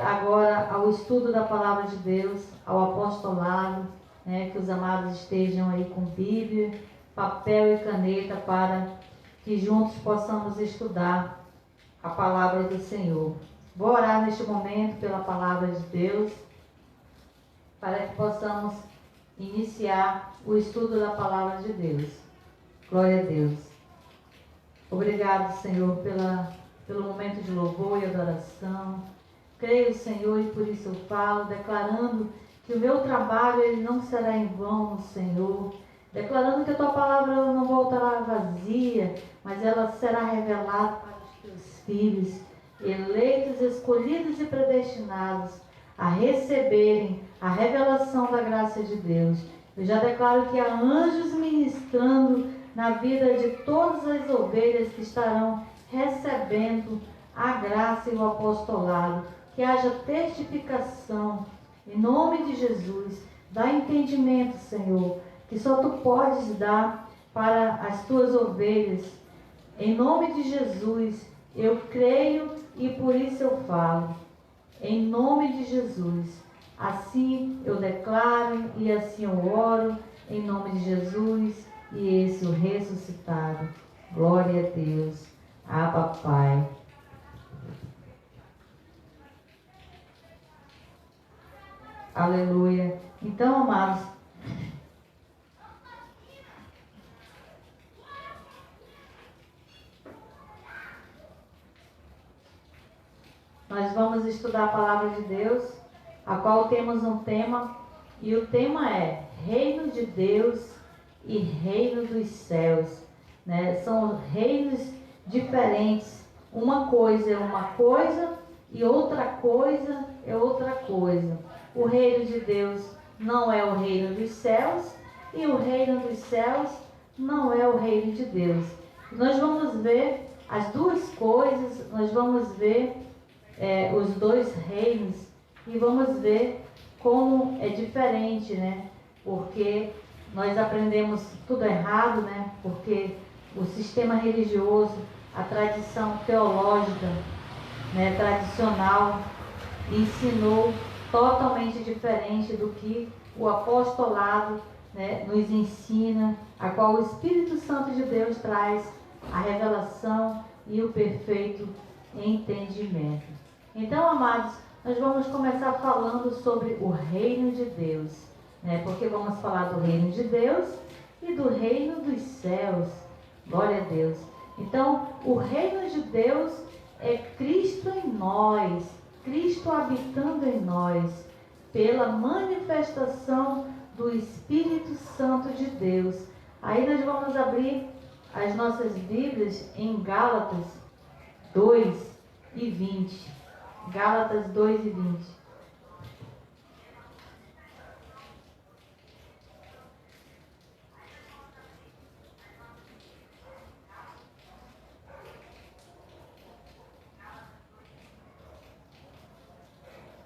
agora ao estudo da palavra de Deus, ao apostolado, né, que os amados estejam aí com Bíblia, papel e caneta para que juntos possamos estudar a palavra do Senhor. Vou orar neste momento pela palavra de Deus, para que possamos iniciar o estudo da palavra de Deus. Glória a Deus. Obrigado, Senhor, pelo momento de louvor e adoração. Creio, Senhor, e por isso eu falo, declarando que o meu trabalho ele não será em vão, Senhor. Declarando que a Tua palavra não voltará vazia, mas ela será revelada para os Teus filhos, eleitos, escolhidos e predestinados a receberem a revelação da graça de Deus. Eu já declaro que há anjos ministrando na vida de todas as ovelhas que estarão recebendo a graça e o apostolado. Que haja testificação, em nome de Jesus. Dá entendimento, Senhor, que só Tu podes dar para as Tuas ovelhas. Em nome de Jesus, eu creio e por isso eu falo. Em nome de Jesus. Assim eu declaro e assim eu oro, em nome de Jesus e esse o ressuscitado. Glória a Deus. Abba, Pai. Aleluia. Então, amados, nós vamos estudar a palavra de Deus, a qual temos um tema, e o tema é Reino de Deus e Reino dos Céus, né? São reinos diferentes. Uma coisa é uma coisa e outra coisa é outra coisa. O reino de Deus não é o reino dos céus e o reino dos céus não é o reino de Deus. Nós vamos ver as duas coisas, nós vamos ver os dois reinos e vamos ver como é diferente, né? Porque nós aprendemos tudo errado, né? Porque o sistema religioso, a tradição teológica, né, tradicional, ensinou totalmente diferente do que o apostolado, né, nos ensina, a qual o Espírito Santo de Deus traz a revelação e o perfeito entendimento. Então, amados, nós vamos começar falando sobre o reino de Deus, né? Porque vamos falar do reino de Deus e do reino dos céus. Glória a Deus. Então, o reino de Deus é Cristo em nós, Cristo habitando em nós, pela manifestação do Espírito Santo de Deus. Aí nós vamos abrir as nossas Bíblias em Gálatas 2:20. Gálatas 2:20.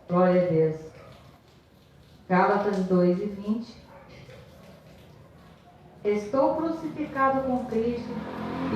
Glória a Deus. Gálatas 2:20. Estou crucificado com Cristo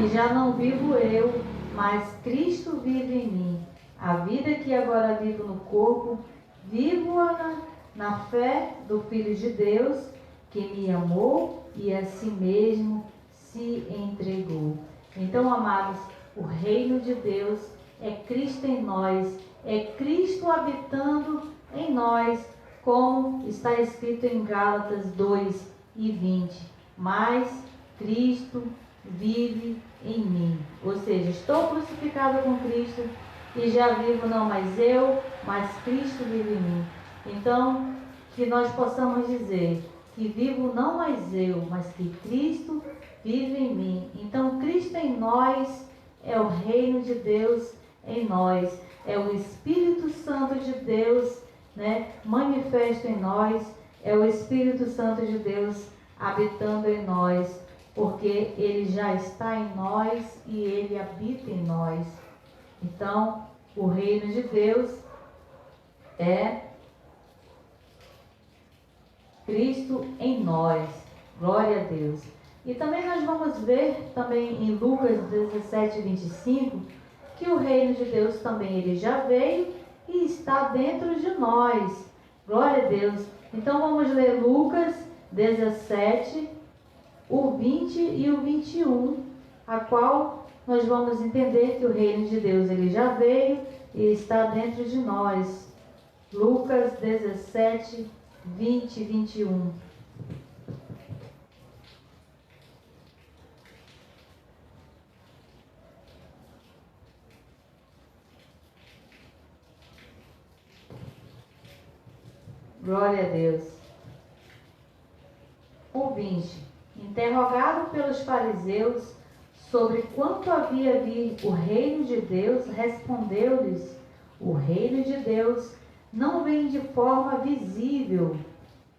e já não vivo eu, mas Cristo vive em mim. A vida que agora vivo no corpo, vivo-a na fé do Filho de Deus, que me amou e a si mesmo se entregou. Então, amados, o reino de Deus é Cristo em nós, é Cristo habitando em nós, como está escrito em Gálatas 2:20. Mas Cristo vive em mim. Ou seja, estou crucificado com Cristo e já vivo não mais eu, mas Cristo vive em mim. Então, que nós possamos dizer que vivo não mais eu, mas que Cristo vive em mim. Então, Cristo em nós é o reino de Deus em nós. É o Espírito Santo de Deus, né, manifesto em nós. É o Espírito Santo de Deus habitando em nós, porque Ele já está em nós e Ele habita em nós. Então, o reino de Deus é Cristo em nós. Glória a Deus. E também nós vamos ver também em Lucas 17:25 que o reino de Deus também ele já veio e está dentro de nós. Glória a Deus. Então vamos ler Lucas 17, o 20 e o 21, a qual nós vamos entender que o reino de Deus ele já veio e está dentro de nós. Lucas 17, 20 e 21. Glória a Deus. O 20. Interrogado pelos fariseus sobre quanto havia vir o reino de Deus, respondeu-lhes: o reino de Deus não vem de forma visível,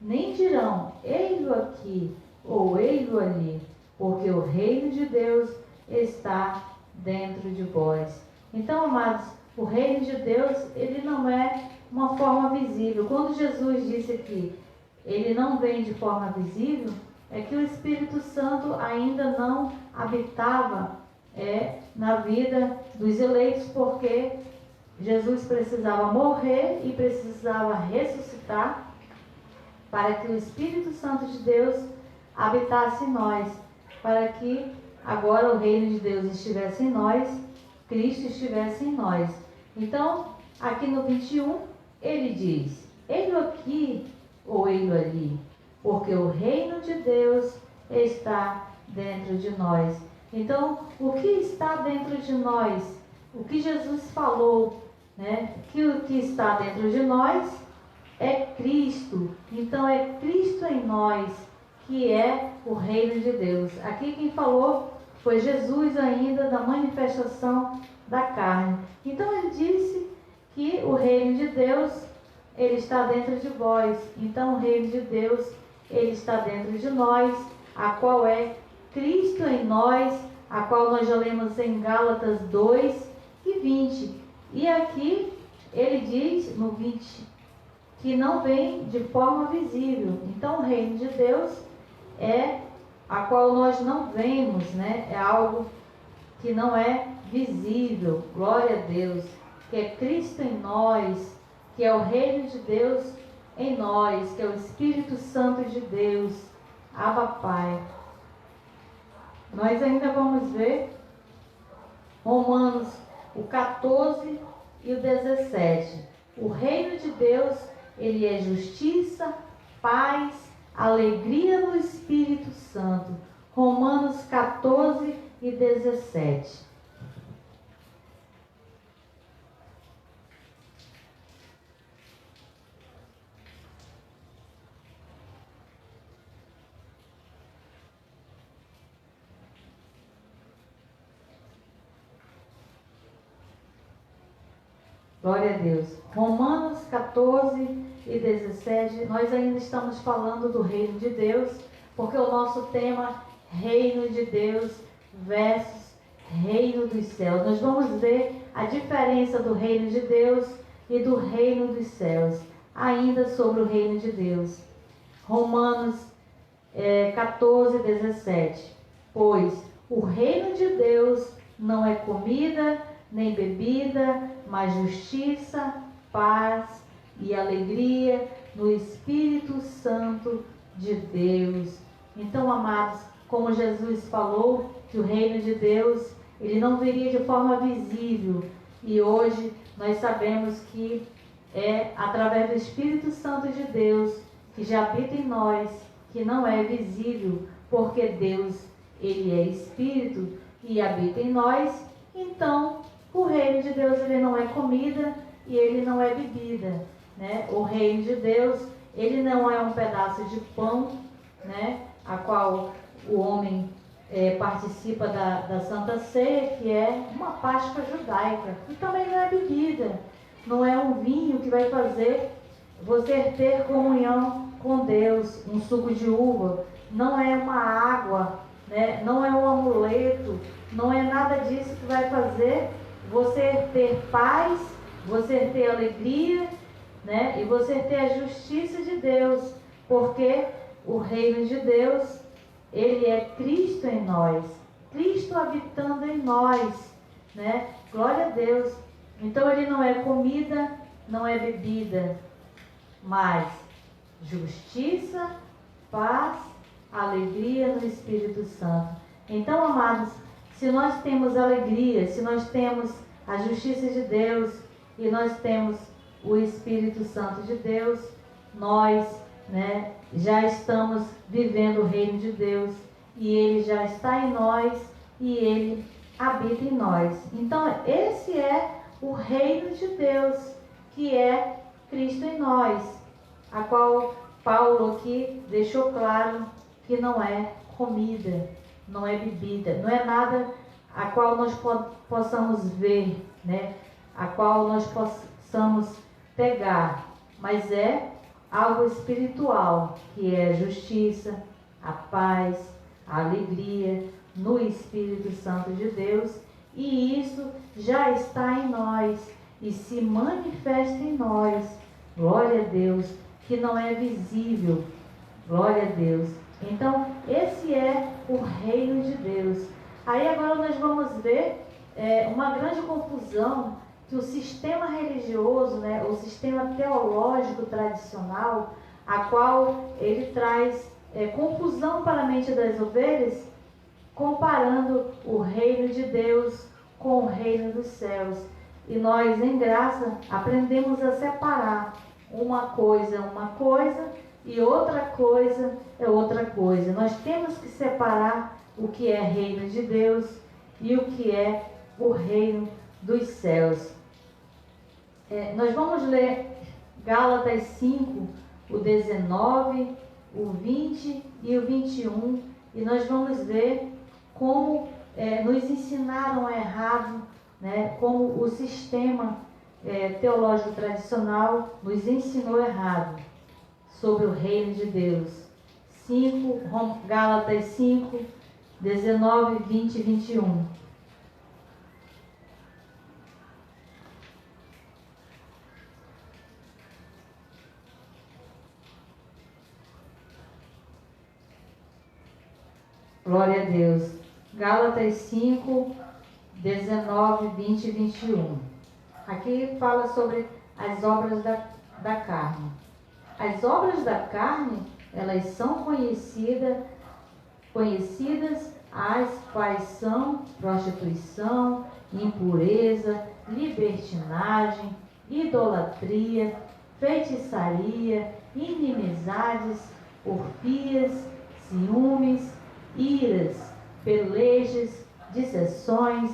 nem dirão, ei-lo aqui ou ei-lo ali, porque o reino de Deus está dentro de vós. Então, amados, o reino de Deus, ele não é uma forma visível. Quando Jesus disse que ele não vem de forma visível, é que o Espírito Santo ainda não habitava na vida dos eleitos, porque Jesus precisava morrer e precisava ressuscitar para que o Espírito Santo de Deus habitasse em nós, para que agora o reino de Deus estivesse em nós, Cristo estivesse em nós. Então, aqui no 21, ele diz: ei-lo aqui ou ei-lo ali, porque o reino de Deus está dentro de nós. Então, o que está dentro de nós? O que Jesus falou, que o que está dentro de nós é Cristo. Então, é Cristo em nós, que é o reino de Deus. Aqui quem falou foi Jesus ainda, da manifestação da carne. Então, ele disse que o reino de Deus, ele está dentro de vós. Então, o reino de Deus, ele está dentro de nós, a qual é Cristo em nós, a qual nós já lemos em Gálatas 2 e 20. E aqui, ele diz no 20, que não vem de forma visível. Então, o reino de Deus é a qual nós não vemos, É algo que não é visível. Glória a Deus. Que é Cristo em nós, que é o reino de Deus em nós, que é o Espírito Santo de Deus. Abba Pai. Nós ainda vamos ver Romanos, o 14 e o 17. O reino de Deus, ele é justiça, paz, alegria no Espírito Santo. Romanos 14 e 17. Glória a Deus. Romanos 14 e 17, nós ainda estamos falando do reino de Deus, porque o nosso tema reino de Deus versus reino dos céus. Nós vamos ver a diferença do reino de Deus e do reino dos céus, ainda sobre o reino de Deus. Romanos 14, 17. Pois o reino de Deus não é comida nem bebida, mas justiça, paz e alegria no Espírito Santo de Deus. Então, amados, como Jesus falou que o reino de Deus, ele não viria de forma visível, e hoje nós sabemos que é através do Espírito Santo de Deus que já habita em nós, que não é visível, porque Deus, ele é Espírito e habita em nós. Então, o reino de Deus, ele não é comida e ele não é bebida, O reino de Deus, ele não é um pedaço de pão, a qual o homem participa da Santa Ceia, que é uma Páscoa judaica. E também não é bebida, não é um vinho que vai fazer você ter comunhão com Deus, um suco de uva, não é uma água, não é um amuleto, não é nada disso que vai fazer você ter paz, você ter alegria, e você ter a justiça de Deus, porque o reino de Deus, ele é Cristo em nós, Cristo habitando em nós, Glória a Deus. Então ele não é comida não é bebida, mas justiça, paz, alegria no Espírito Santo. Então, amados, se nós temos alegria, se nós temos a justiça de Deus e nós temos o Espírito Santo de Deus, nós, já estamos vivendo o reino de Deus e Ele já está em nós e Ele habita em nós. Então, esse é o reino de Deus, que é Cristo em nós, a qual Paulo aqui deixou claro que não é comida, não é bebida, não é nada a qual nós possamos ver, a qual nós possamos pegar, mas é algo espiritual, que é a justiça, a paz, a alegria no Espírito Santo de Deus, e isso já está em nós e se manifesta em nós. Glória a Deus, que não é visível. Glória a Deus. Então, esse é o reino de Deus. Aí agora nós vamos ver uma grande confusão que o sistema religioso, o sistema teológico tradicional, a qual ele traz confusão para a mente das ovelhas, comparando o reino de Deus com o reino dos céus. E nós, em graça, aprendemos a separar uma coisa e outra coisa é outra coisa. Nós temos que separar o que é reino de Deus e o que é o reino dos céus. Nós vamos ler Gálatas 5, o 19, o 20 e o 21, e nós vamos ver como nos ensinaram errado, como o sistema teológico tradicional nos ensinou errado sobre o reino de Deus. Gálatas 5, 19, 20 e 21. Glória a Deus. Gálatas 5, 19, 20 e 21. Aqui fala sobre as obras da carne. As obras da carne, elas são conhecidas, as quais são prostituição, impureza, libertinagem, idolatria, feitiçaria, inimizades, orgias, ciúmes, iras, pelejas, dissensões,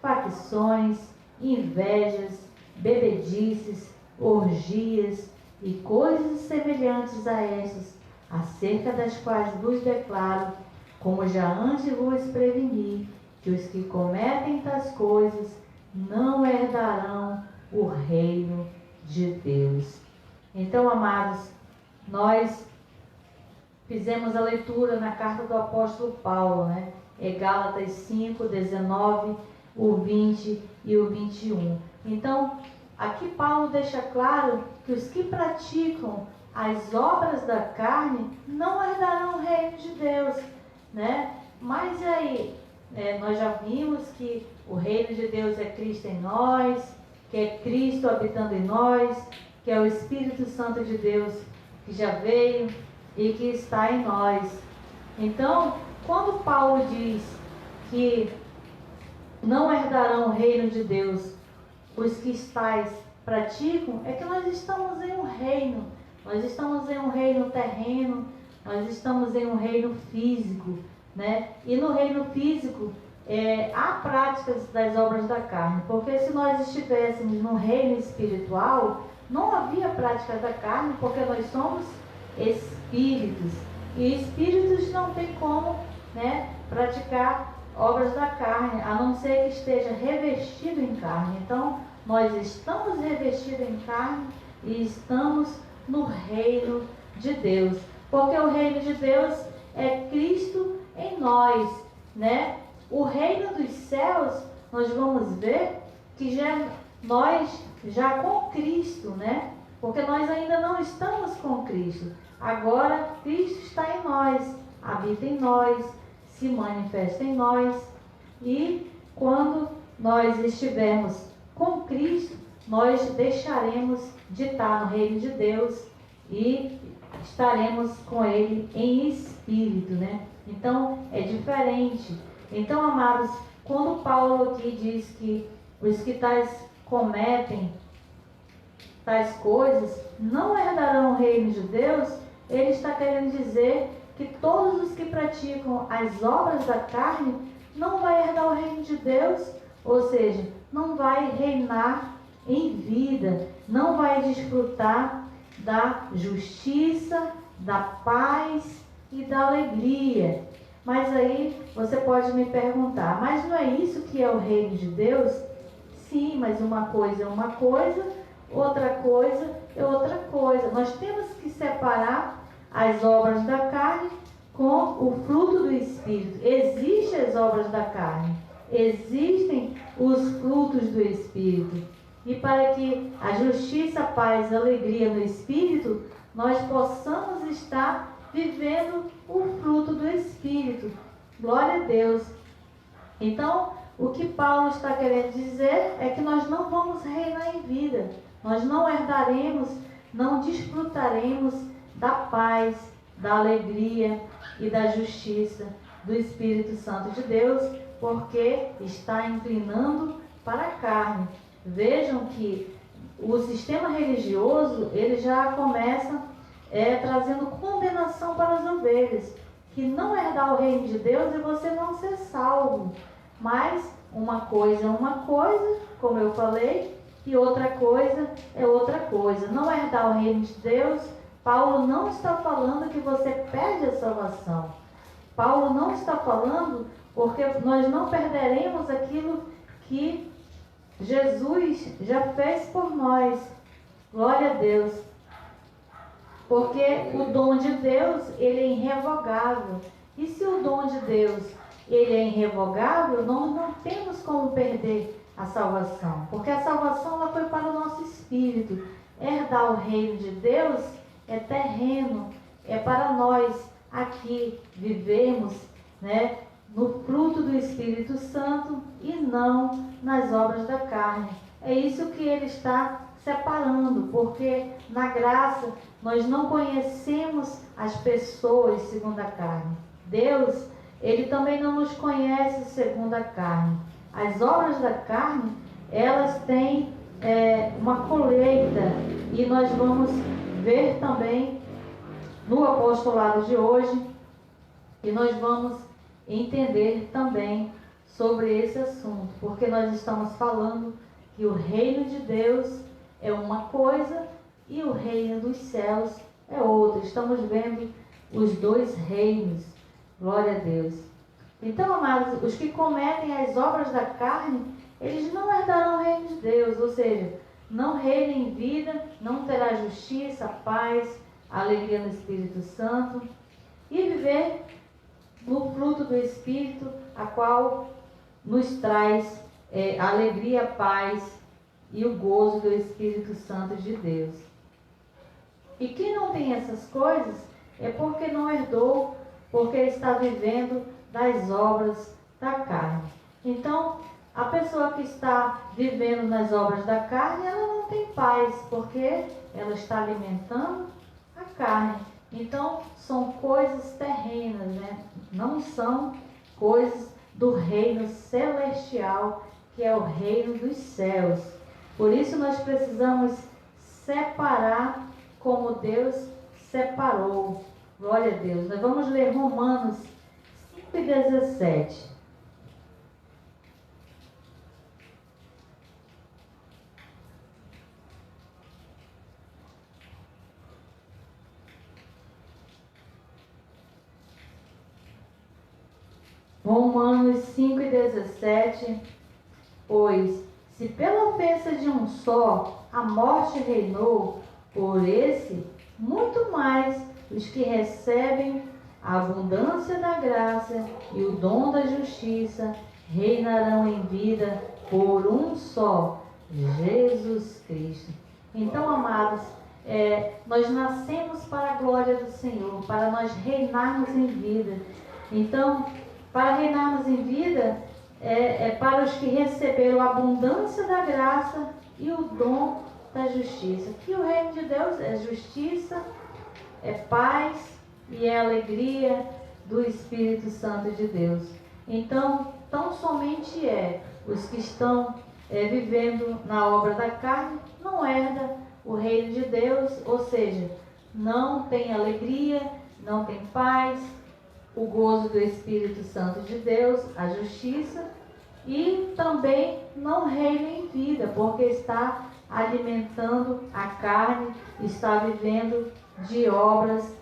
facções, invejas, bebedices, orgias e coisas semelhantes a estas, acerca das quais vos declaro, como já antes vos preveni, que os que cometem tais coisas não herdarão o reino de Deus. Então, amados, nós fizemos a leitura na carta do apóstolo Paulo, Gálatas 5, 19, o 20 e o 21. Então, aqui Paulo deixa claro que os que praticam as obras da carne não herdarão o reino de Deus, Mas e aí? Nós já vimos que o reino de Deus é Cristo em nós, que é Cristo habitando em nós, que é o Espírito Santo de Deus que já veio e que está em nós. Então, quando Paulo diz que não herdarão o reino de Deus os que tais praticam, é que nós estamos em um reino. Nós estamos em um reino terreno, nós estamos em um reino físico, E no reino físico há práticas das obras da carne, porque se nós estivéssemos no reino espiritual, não havia prática da carne, porque nós somos espíritos, e espíritos não tem como praticar obras da carne, a não ser que esteja revestido em carne. Então, nós estamos revestidos em carne e estamos no reino de Deus, porque o reino de Deus é Cristo em nós, O reino dos céus, nós vamos ver que nós já com Cristo, Porque nós ainda não estamos com Cristo. Agora Cristo está em nós, habita em nós, se manifesta em nós. E quando nós estivermos com Cristo, nós deixaremos de estar no reino de Deus e estaremos com Ele em espírito, né? Então, é diferente. Então, amados, quando Paulo aqui diz que os que cometem tais coisas não herdarão o reino de Deus, ele está querendo dizer que todos os que praticam as obras da carne não vai herdar o reino de Deus, ou seja, não vai reinar em vida, não vai desfrutar da justiça, da paz e da alegria. Mas aí você pode me perguntar, mas não é isso que é o reino de Deus? Sim, mas uma coisa é uma coisa, outra coisa é outra coisa. Nós temos que separar as obras da carne com o fruto do Espírito. Existem as obras da carne, existem os frutos do Espírito. E para que a justiça, a paz e a alegria no Espírito, nós possamos estar vivendo o fruto do Espírito. Glória a Deus. Então, o que Paulo está querendo dizer é que nós não vamos reinar em vida. Nós não herdaremos, não desfrutaremos da paz, da alegria e da justiça do Espírito Santo de Deus, porque está inclinando para a carne. Vejam que o sistema religioso, ele já começa trazendo condenação para as ovelhas, que não herdar o reino de Deus é você não ser salvo. Mas uma coisa é uma coisa, como eu falei, e outra coisa é outra coisa. Não herdar o reino de Deus, Paulo não está falando que você perde a salvação. Paulo não está falando porque nós não perderemos aquilo que Jesus já fez por nós. Glória a Deus. Porque o dom de Deus, ele é irrevogável. E se o dom de Deus, ele é irrevogável, nós não temos como perder a salvação. Porque a salvação ela foi para o nosso espírito. Herdar o reino de Deus é terreno, é para nós aqui vivermos, né, no fruto do Espírito Santo e não nas obras da carne. É isso que ele está separando, porque na graça nós não conhecemos as pessoas segundo a carne. Deus, ele também não nos conhece segundo a carne. As obras da carne, elas têm uma colheita, e nós vamos ver também no apostolado de hoje, e nós vamos entender também sobre esse assunto, porque nós estamos falando que o reino de Deus é uma coisa e o reino dos céus é outra. Estamos vendo os dois reinos. Glória a Deus. Então, amados, os que cometem as obras da carne, eles não herdarão o reino de Deus, ou seja, não reinam em vida, não terá justiça, paz, alegria no Espírito Santo, e viver no fruto do Espírito, a qual nos traz alegria, paz e o gozo do Espírito Santo de Deus. E quem não tem essas coisas é porque não herdou, porque está vivendo das obras da carne. Então, a pessoa que está vivendo nas obras da carne, ela não tem paz, porque ela está alimentando a carne. Então, são coisas terrenas, né? Não são coisas do reino celestial, que é o reino dos céus. Por isso, nós precisamos separar como Deus separou. Glória a Deus. Nós vamos ler Romanos 5:17. Romanos 5:17. Pois, se pela ofensa de um só a morte reinou, por esse, muito mais os que recebem a abundância da graça e o dom da justiça reinarão em vida por um só, Jesus Cristo. Então, amados, nós nascemos para a glória do Senhor, para nós reinarmos em vida. Então, para reinarmos em vida, para os que receberam a abundância da graça e o dom da justiça. Que o reino de Deus é justiça, é paz e é alegria do Espírito Santo de Deus. Então, tão somente os que estão vivendo na obra da carne, não herda o reino de Deus, ou seja, não tem alegria, não tem paz, o gozo do Espírito Santo de Deus, a justiça, e também não reina em vida, porque está alimentando a carne, está vivendo de obras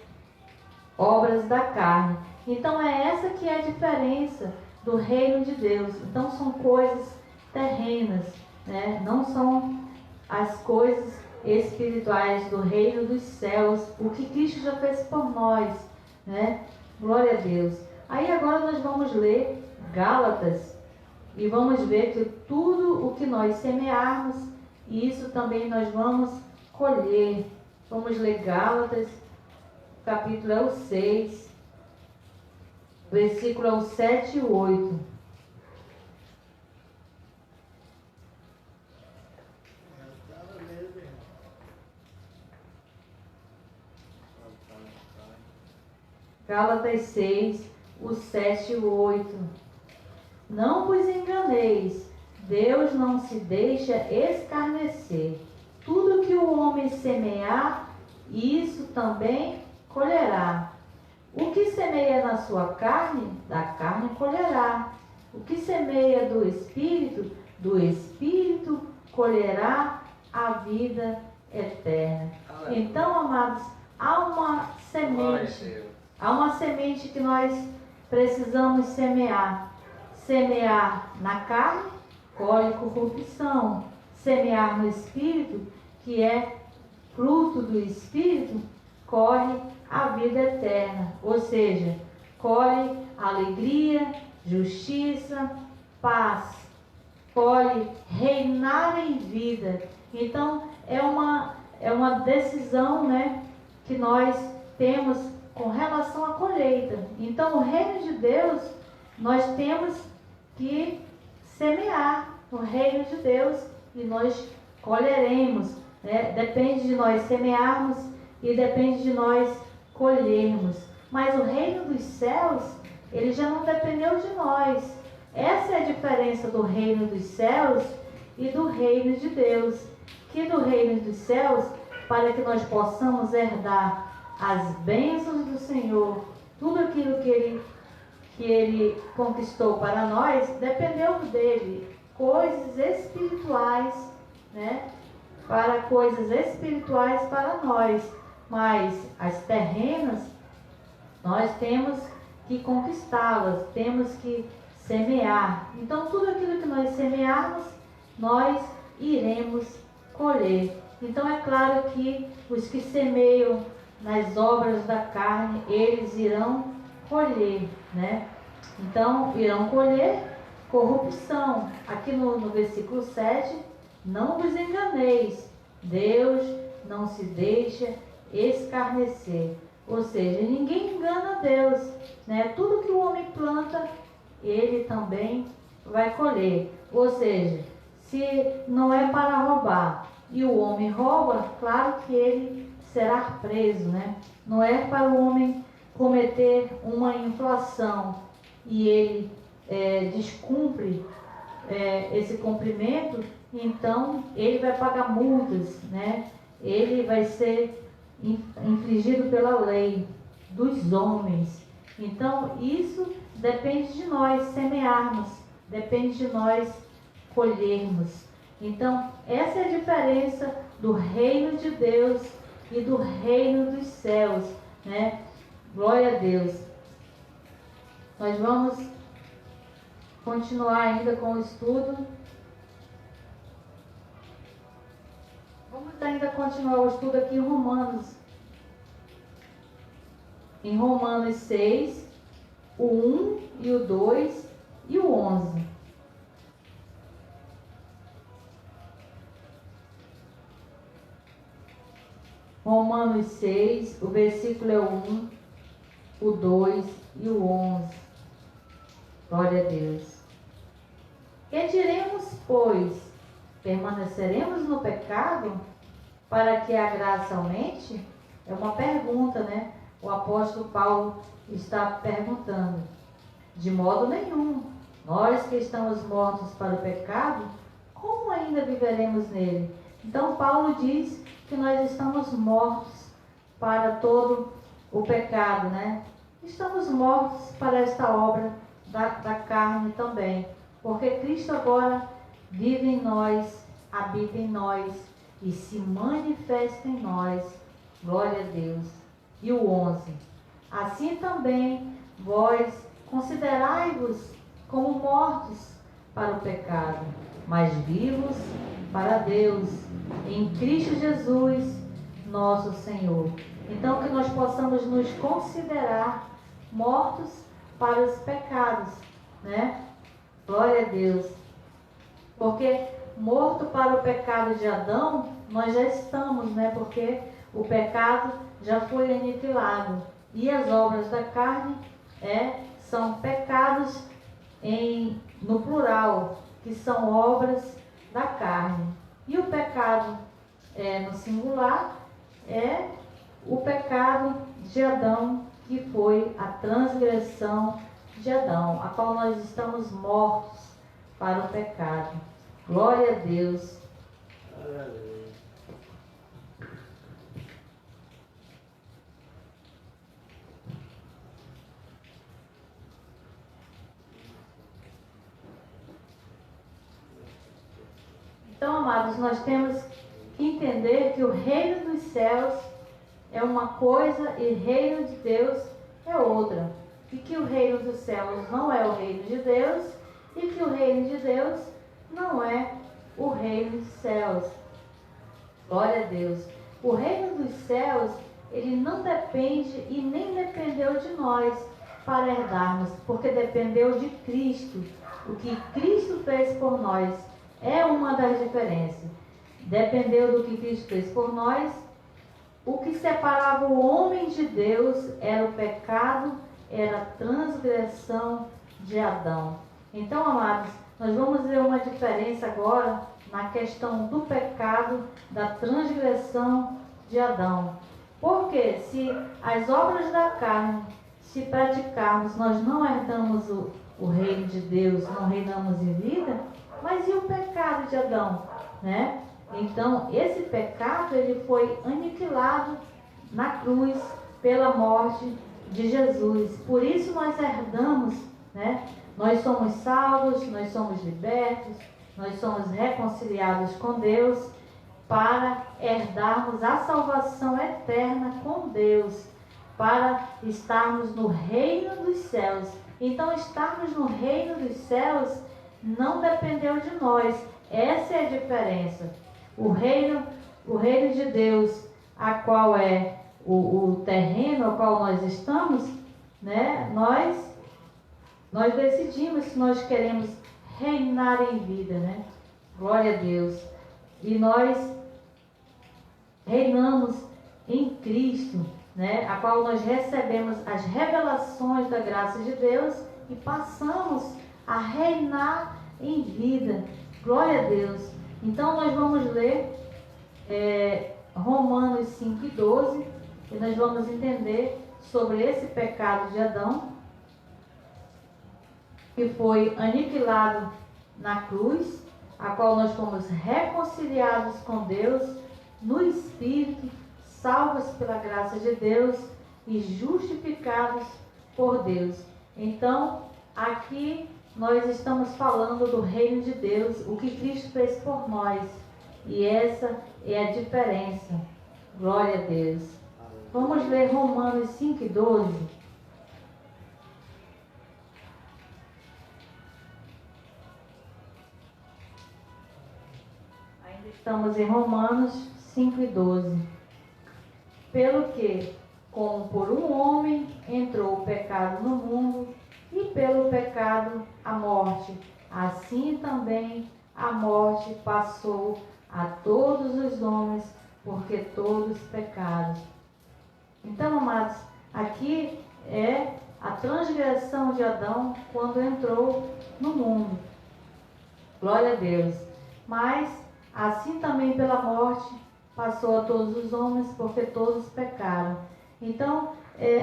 da carne. Então é essa que é a diferença do reino de Deus. Então são coisas terrenas, né? Não são as coisas espirituais do reino dos céus, o que Cristo já fez por nós, né? Glória a Deus. Aí agora nós vamos ler Gálatas e vamos ver que tudo o que nós semearmos, isso também nós vamos colher. Vamos ler Gálatas, o capítulo é o 6, versículo é o 7 e 8. Gálatas 6, o 7 e o 8. Não vos enganeis, Deus não se deixa escarnecer. Tudo que o homem semear, isso também colherá. O que semeia na sua carne, da carne colherá. O que semeia do Espírito colherá a vida eterna. Então, amados, há uma semente. Há uma semente que nós precisamos semear. Semear na carne, colhe corrupção. Semear no Espírito, que é fruto do Espírito, colhe a vida eterna. Ou seja, colhe alegria, justiça, paz. Colhe reinar em vida. Então, é uma decisão, né, que nós temos com relação à colheita. Então, o reino de Deus, nós temos que semear no reino de Deus e nós colheremos, né? Depende de nós semearmos e depende de nós colhermos. Mas o reino dos céus, ele já não dependeu de nós. Essa é a diferença do reino dos céus e do reino de Deus. Que do reino dos céus, para que nós possamos herdar as bênçãos do Senhor, tudo aquilo que ele conquistou para nós, dependeu dele. Coisas espirituais, né? Para coisas espirituais para nós. Mas as terrenas, nós temos que conquistá-las, temos que semear. Então, tudo aquilo que nós semearmos, nós iremos colher. Então, é claro que os que semeiam nas obras da carne, eles irão colher, né? Então, irão colher corrupção. Aqui no versículo 7, não vos enganeis, Deus não se deixa escarnecer. Ou seja, ninguém engana Deus, né? Tudo que o homem planta, ele também vai colher. Ou seja, se não é para roubar e o homem rouba, claro que ele será preso, né? Não é para o homem cometer uma infração e ele descumpre esse cumprimento, então ele vai pagar multas, né? Ele vai ser infligido pela lei dos homens. Então isso depende de nós semearmos, depende de nós colhermos. Então essa é a diferença do reino de Deus e do reino dos céus, né? Glória a Deus. Nós vamos continuar ainda com o estudo. Vamos ainda continuar o estudo aqui em Romanos. Em Romanos 6, o 1 e o 2 e o 11. Romanos 6, o versículo é o 1, o 2 e o 11. Glória a Deus. Que diremos, pois? Permaneceremos no pecado para que a graça aumente? É uma pergunta, né? O apóstolo Paulo está perguntando. De modo nenhum. Nós que estamos mortos para o pecado, como ainda viveremos nele? Então Paulo diz que nós estamos mortos para todo o pecado, né? Estamos mortos para esta obra da carne também. Porque Cristo agora vive em nós, habita em nós e se manifesta em nós. Glória a Deus. E o 11. Assim também vós considerai-vos como mortos para o pecado, mas vivos para Deus, em Cristo Jesus, nosso Senhor. Então, que nós possamos nos considerar mortos para os pecados, né? Glória a Deus. Porque morto para o pecado de Adão, nós já estamos, né? Porque o pecado já foi aniquilado. E as obras da carne são pecados no plural, que são obras da carne. E o pecado no singular é o pecado de Adão, que foi a transgressão de Adão, a qual nós estamos mortos para o pecado. Glória a Deus. Então, amados, nós temos que entender que o reino dos céus é uma coisa e o reino de Deus é outra. E que o reino dos céus não é o reino de Deus e que o reino de Deus não é o reino dos céus. Glória a Deus. O reino dos céus, ele não depende e nem dependeu de nós para herdarmos, porque dependeu de Cristo. O que Cristo fez por nós é uma das diferenças. Dependeu do que Cristo fez por nós. O que separava o homem de Deus era o pecado, era a transgressão de Adão. Então, amados, nós vamos ver uma diferença agora na questão do pecado, da transgressão de Adão. Porque se as obras da carne, se praticarmos, nós não herdamos o reino de Deus, não reinamos em vida. Mas e o pecado de Adão, né? Então, esse pecado, ele foi aniquilado na cruz pela morte de Jesus. Por isso nós herdamos, né? Nós somos salvos, nós somos libertos, nós somos reconciliados com Deus para herdarmos a salvação eterna com Deus, para estarmos no reino dos céus. Então, estarmos no reino dos céus não dependeu de nós. Essa é a diferença. O reino de Deus, a qual é o terreno ao qual nós estamos, né? Nós decidimos se nós queremos reinar em vida, né? Glória a Deus. E nós reinamos em Cristo, né? A qual nós recebemos as revelações da graça de Deus e passamos a reinar em vida. Glória a Deus. Então nós vamos ler Romanos 5:12 e nós vamos entender sobre esse pecado de Adão, que foi aniquilado na cruz, a qual nós fomos reconciliados com Deus no Espírito, salvos pela graça de Deus e justificados por Deus. Então, aqui nós estamos falando do reino de Deus, o que Cristo fez por nós. E essa é a diferença. Glória a Deus. Vamos ler Romanos 5:12. Ainda estamos em Romanos 5:12. Pelo que, como por um homem entrou o pecado no mundo, e pelo pecado a morte, assim também a morte passou a todos os homens, porque todos pecaram. Então, amados, aqui é a transgressão de Adão quando entrou no mundo. Glória a Deus. Mas assim também pela morte passou a todos os homens, porque todos pecaram. Então,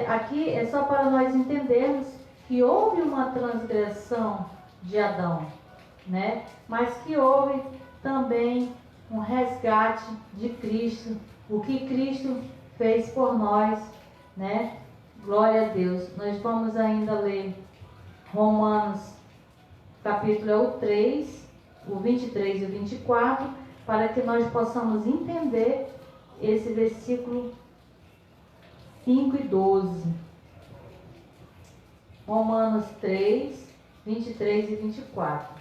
aqui é só para nós entendermos que houve uma transgressão de Adão, né? Mas que houve também um resgate de Cristo, o que Cristo fez por nós, né? Glória a Deus. Nós vamos ainda ler Romanos, capítulo 3, o 23 e o 24, para que nós possamos entender esse versículo 5 e 12. Romanos 3, 23 e 24.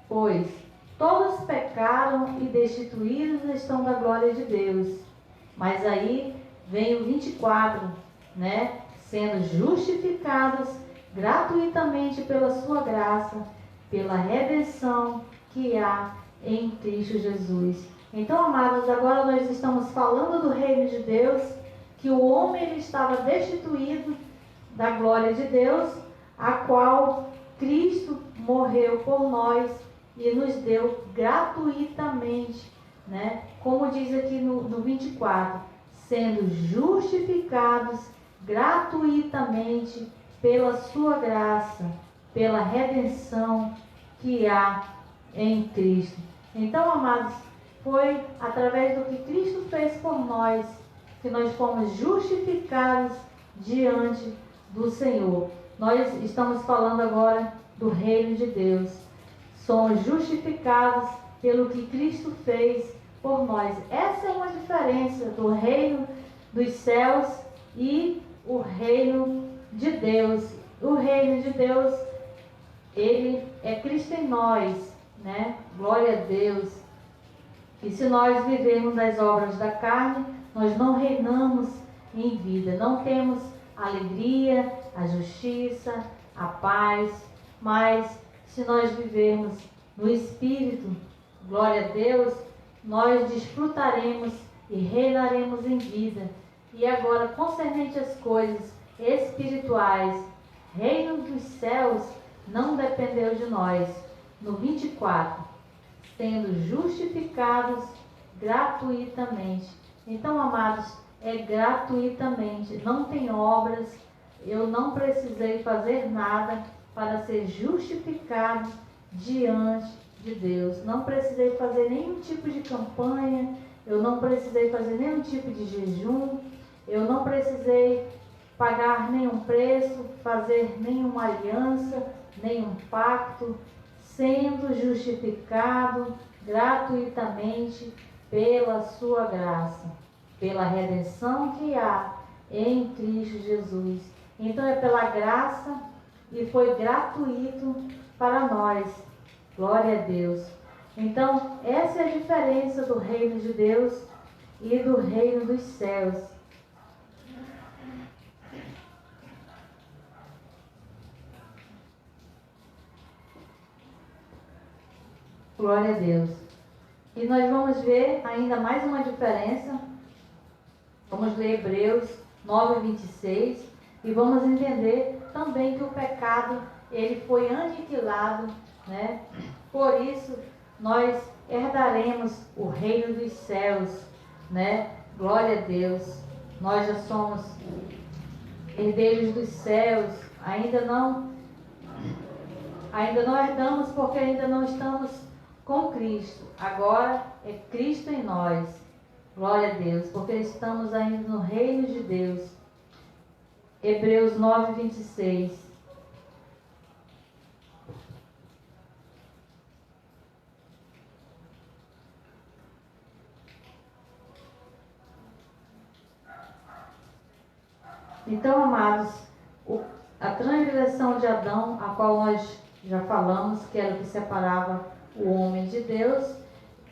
Pois todos pecaram e destituídos estão da glória de Deus. Mas aí vem o 24, né? Sendo justificados gratuitamente pela sua graça, pela redenção que há em Cristo Jesus. Então, amados, agora nós estamos falando do reino de Deus, que o homem ele estava destituído da glória de Deus, a qual Cristo morreu por nós e nos deu gratuitamente, né? Como diz aqui no 24, sendo justificados gratuitamente pela sua graça, pela redenção que há em Cristo. Então, amados, foi através do que Cristo fez por nós que nós fomos justificados diante do Senhor. Nós estamos falando agora do reino de Deus. Somos justificados pelo que Cristo fez por nós. Essa é uma diferença do reino dos céus e o reino de Deus. O reino de Deus, ele é Cristo em nós, né? Glória a Deus. E se nós vivermos das obras da carne, nós não reinamos em vida. Não temos a alegria, a justiça, a paz. Mas se nós vivermos no Espírito, glória a Deus, nós desfrutaremos e reinaremos em vida. E agora, concernente às coisas espirituais, reino dos céus não dependeu de nós. No 24, sendo justificados gratuitamente. Então, amados, é gratuitamente, não tem obras, eu não precisei fazer nada para ser justificado diante de Deus. Não precisei fazer nenhum tipo de campanha, eu não precisei fazer nenhum tipo de jejum, eu não precisei pagar nenhum preço, fazer nenhuma aliança, nenhum pacto, sendo justificado gratuitamente pela sua graça, pela redenção que há em Cristo Jesus. Então é pela graça e foi gratuito para nós. Glória a Deus. Então essa é a diferença do reino de Deus e do reino dos céus. Glória a Deus. E nós vamos ver ainda mais uma diferença. Vamos ler Hebreus 9:26 e vamos entender também que o pecado ele foi aniquilado, né? Por isso nós herdaremos o reino dos céus, né? Glória a Deus. Nós já somos herdeiros dos céus. Ainda não herdamos porque ainda não estamos com Cristo. Agora é Cristo em nós. Glória a Deus, porque estamos ainda no reino de Deus. Hebreus 9:26. Então, amados, a transgressão de Adão, a qual nós já falamos, que era o que separava o homem de Deus,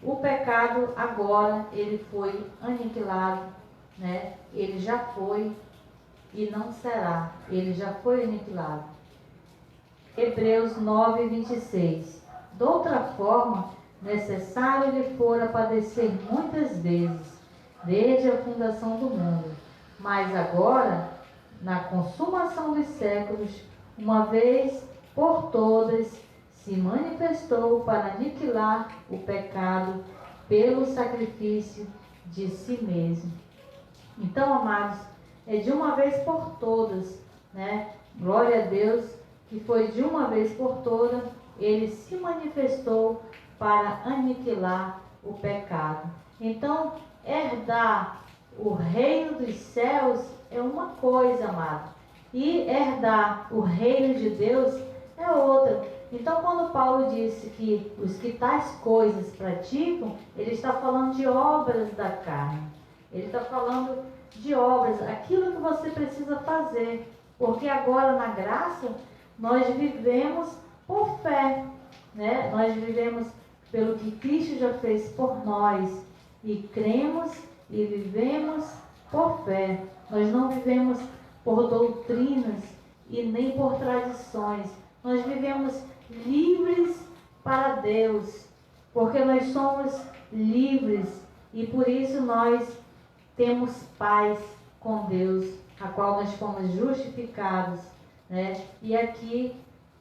o pecado agora ele foi aniquilado, né? Ele já foi e não será, ele já foi aniquilado. Hebreus 9:26. De outra forma, necessário lhe fora padecer muitas vezes, desde a fundação do mundo, mas agora, na consumação dos séculos, uma vez por todas, se manifestou para aniquilar o pecado pelo sacrifício de si mesmo. Então, amados, é de uma vez por todas, né? Glória a Deus, que foi de uma vez por todas, ele se manifestou para aniquilar o pecado. Então, herdar o reino dos céus é uma coisa, amado, e herdar o reino de Deus é outra. Então, quando Paulo disse que os que tais coisas praticam, ele está falando de obras da carne. Ele está falando de obras, aquilo que você precisa fazer. Porque agora na graça, nós vivemos por fé, né? Nós vivemos pelo que Cristo já fez por nós. E cremos e vivemos por fé. Nós não vivemos por doutrinas e nem por tradições. Nós vivemos livres para Deus, porque nós somos livres e por isso nós temos paz com Deus, a qual nós fomos justificados, né? E aqui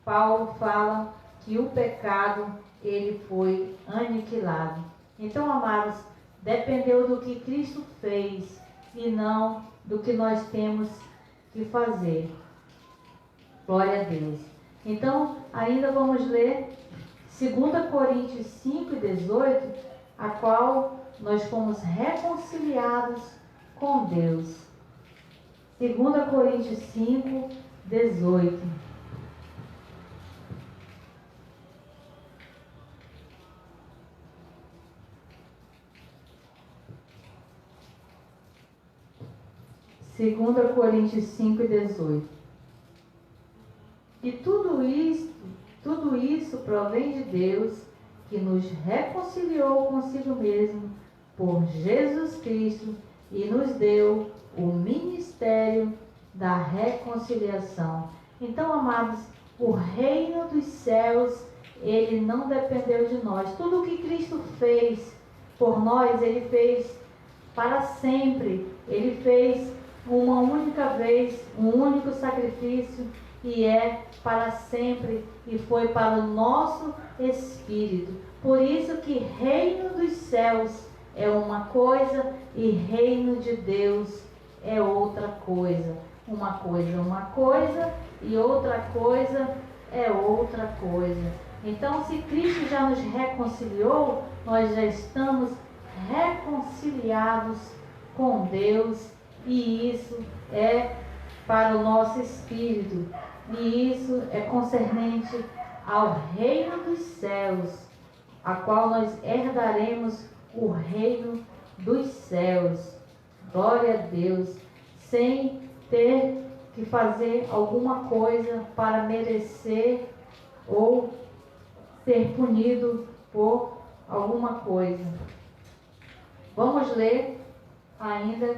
Paulo fala que o pecado ele foi aniquilado. Então, amados, dependeu do que Cristo fez e não do que nós temos que fazer. Glória a Deus. Então, ainda vamos ler 2 Coríntios 5:18, a qual nós fomos reconciliados com Deus. 2 Coríntios 5:18. Segunda Coríntios 5:18. E tudo isso provém de Deus, que nos reconciliou consigo mesmo por Jesus Cristo e nos deu o ministério da reconciliação. Então, amados, o reino dos céus, ele não dependeu de nós. Tudo o que Cristo fez por nós, ele fez para sempre. Ele fez uma única vez, um único sacrifício, e é para sempre, e foi para o nosso espírito. Por isso que reino dos céus é uma coisa e reino de Deus é outra coisa. Uma coisa é uma coisa e outra coisa é outra coisa. Então, se Cristo já nos reconciliou, nós já estamos reconciliados com Deus, e isso é para o nosso espírito. E isso é concernente ao reino dos céus, a qual nós herdaremos o reino dos céus. Glória a Deus, sem ter que fazer alguma coisa para merecer ou ser punido por alguma coisa. Vamos ler ainda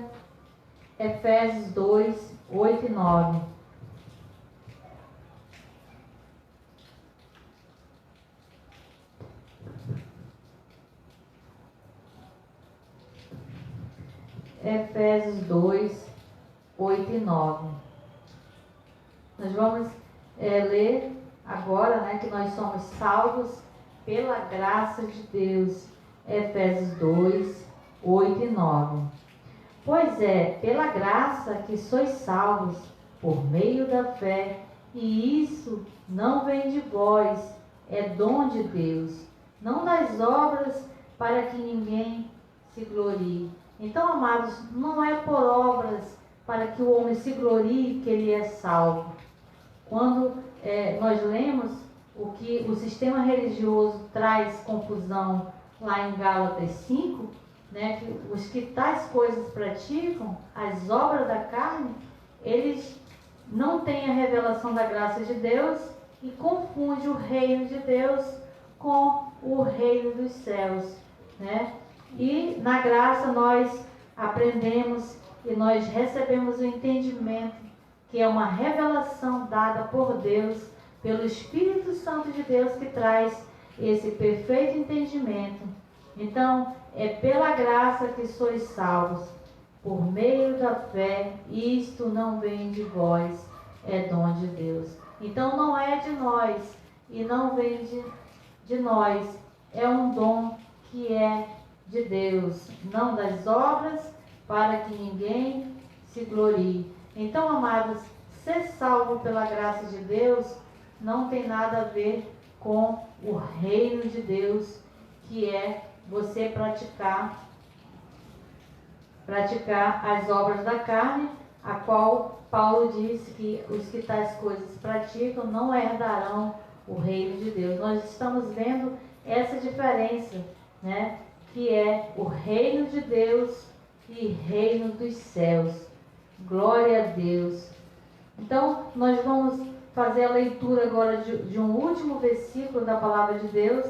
Efésios 2, 8 e 9. Efésios 2, 8 e 9. Nós vamos ler agora, né, que nós somos salvos pela graça de Deus. Efésios 2, 8 e 9. Pois é pela graça que sois salvos, por meio da fé, e isso não vem de vós, é dom de Deus, não das obras, para que ninguém se glorie. Então, amados, não é por obras para que o homem se glorie que ele é salvo. Quando nós lemos o que o sistema religioso traz confusão lá em Gálatas 5, né, que os que tais coisas praticam, as obras da carne, eles não têm a revelação da graça de Deus e confundem o reino de Deus com o reino dos céus, né? E na graça nós aprendemos e nós recebemos o entendimento, que é uma revelação dada por Deus, pelo Espírito Santo de Deus, que traz esse perfeito entendimento. Então, é pela graça que sois salvos, por meio da fé, e isto não vem de vós, é dom de Deus. Então não é de nós e não vem de nós. É um dom que é de Deus, não das obras, para que ninguém se glorie. Então, amados, ser salvo pela graça de Deus não tem nada a ver com o reino de Deus, que é você praticar as obras da carne, a qual Paulo disse que os que tais coisas praticam não herdarão o reino de Deus. Nós estamos vendo essa diferença, né? Que é o reino de Deus e reino dos céus. Glória a Deus. Então, nós vamos fazer a leitura agora de um último versículo da palavra de Deus.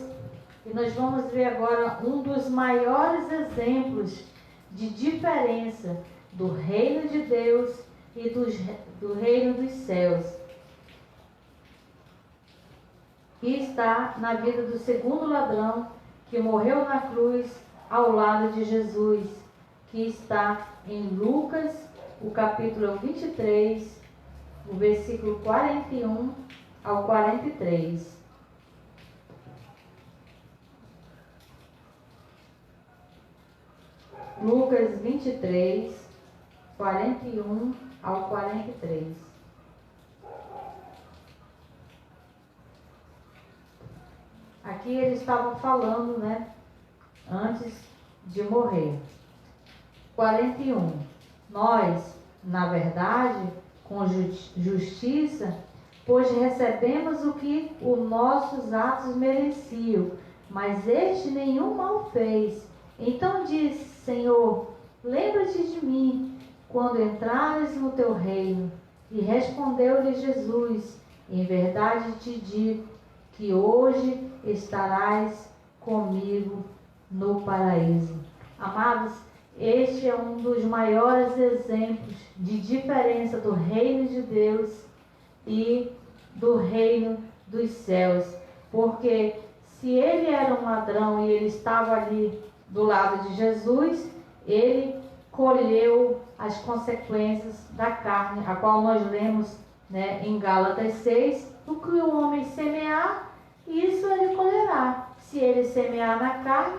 E nós vamos ver agora um dos maiores exemplos de diferença do reino de Deus e do reino dos céus. E está na vida do segundo ladrão que morreu na cruz ao lado de Jesus, que está em Lucas, o capítulo 23, o versículo 41 ao 43. Lucas 23, 41 ao 43. Aqui eles estavam falando, né, antes de morrer. 41. Nós, na verdade, com justiça, pois recebemos o que os nossos atos mereciam, mas este nenhum mal fez. Então disse: Senhor, lembra-te de mim quando entrares no teu reino. E respondeu-lhe Jesus: em verdade te digo que hoje estarás comigo no paraíso. Amados, este é um dos maiores exemplos de diferença do reino de Deus e do reino dos céus. Porque se ele era um ladrão e ele estava ali do lado de Jesus, ele colheu as consequências da carne, a qual nós lemos, né, em Gálatas 6, o que o homem semear, isso ele colherá. Se ele semear na carne,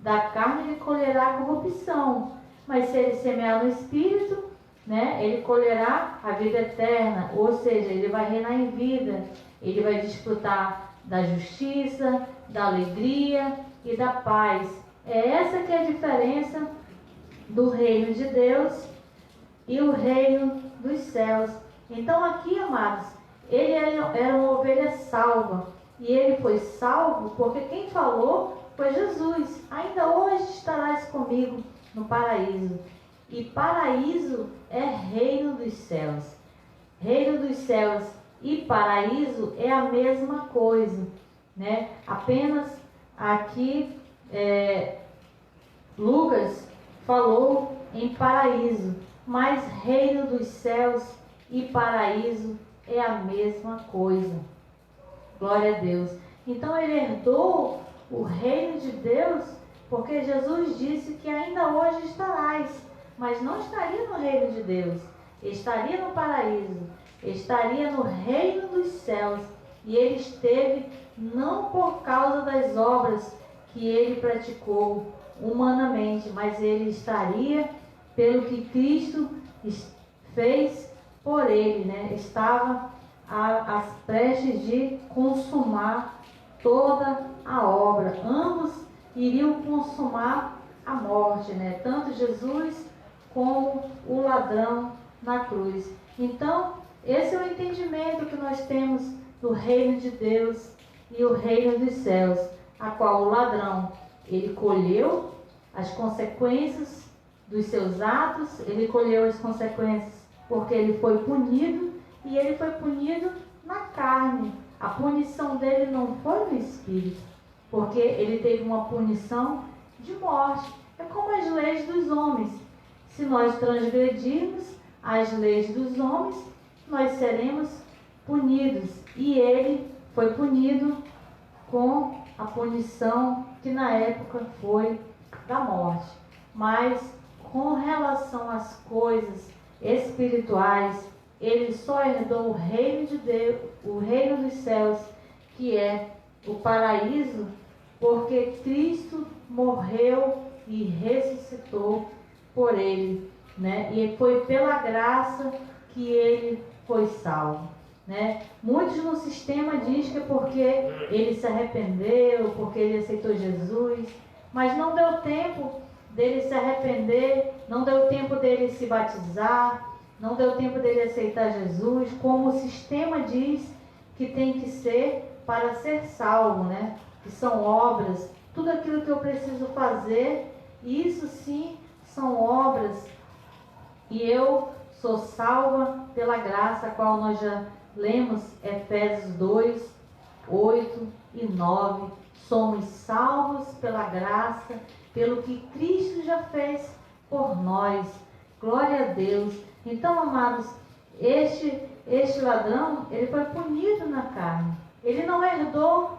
da carne ele colherá corrupção, mas se ele semear no Espírito, né, ele colherá a vida eterna, ou seja, ele vai reinar em vida, ele vai desfrutar da justiça, da alegria e da paz. É essa que é a diferença do reino de Deus e o reino dos céus. Então aqui, amados, ele era uma ovelha salva, e ele foi salvo porque quem falou foi Jesus: ainda hoje estarás comigo no paraíso. E paraíso é reino dos céus. Reino dos céus e paraíso é a mesma coisa, né? Apenas aqui Lucas falou em paraíso, mas reino dos céus e paraíso é a mesma coisa. Glória a Deus. Então ele herdou o reino de Deus porque Jesus disse que ainda hoje estarás, mas não estaria no reino de Deus, estaria no paraíso, estaria no reino dos céus. E ele esteve não por causa das obras que ele praticou humanamente, mas ele estaria pelo que Cristo fez por ele, né? Estava às prestes de consumar toda a obra. Ambos iriam consumar a morte, né? Tanto Jesus como o ladrão na cruz. Então, esse é o entendimento que nós temos do reino de Deus e o reino dos céus, a qual o ladrão, ele colheu as consequências dos seus atos, ele colheu as consequências porque ele foi punido, e ele foi punido na carne. A punição dele não foi no espírito, porque ele teve uma punição de morte. É como as leis dos homens. Se nós transgredirmos as leis dos homens, nós seremos punidos. E ele foi punido com a punição que na época foi da morte. Mas com relação às coisas espirituais, ele só herdou o reino de Deus, o reino dos céus, que é o paraíso, porque Cristo morreu e ressuscitou por ele, né? E foi pela graça que ele foi salvo, né? Muitos no sistema dizem que é porque ele se arrependeu, porque ele aceitou Jesus, mas não deu tempo dele se arrepender, não deu tempo dele se batizar, não deu tempo dele aceitar Jesus, como o sistema diz que tem que ser para ser salvo, né? Que são obras, tudo aquilo que eu preciso fazer, isso sim são obras, e eu sou salva pela graça, a qual nós já lemos, Efésios 2, 8 e 9. Somos salvos pela graça, pelo que Cristo já fez por nós. Glória a Deus. Então, amados, este ladrão, ele foi punido na carne. Ele não herdou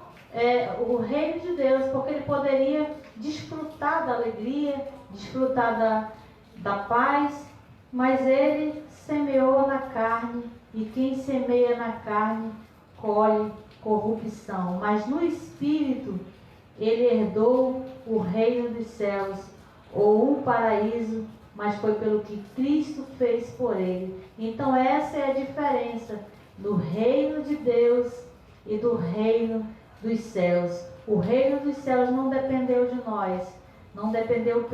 o reino de Deus, porque ele poderia desfrutar da alegria, desfrutar da paz, mas ele semeou na carne, e quem semeia na carne colhe corrupção. Mas no Espírito ele herdou o reino dos céus, ou um paraíso, mas foi pelo que Cristo fez por ele. Então essa é a diferença do reino de Deus e do reino dos céus. O reino dos céus não dependeu de nós, não dependeu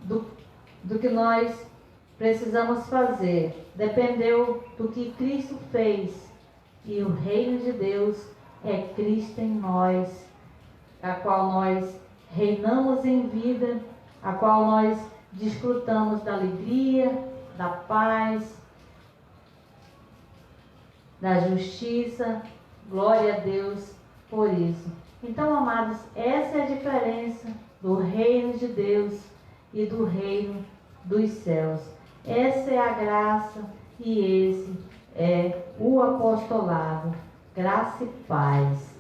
do que nós precisamos fazer, dependeu do que Cristo fez. E o reino de Deus é Cristo em nós, a qual nós reinamos em vida, a qual nós desfrutamos da alegria, da paz, da justiça. Glória a Deus por isso. Então, amados, essa é a diferença do reino de Deus e do reino dos céus. Essa é a graça e esse é o apostolado. Graça e paz.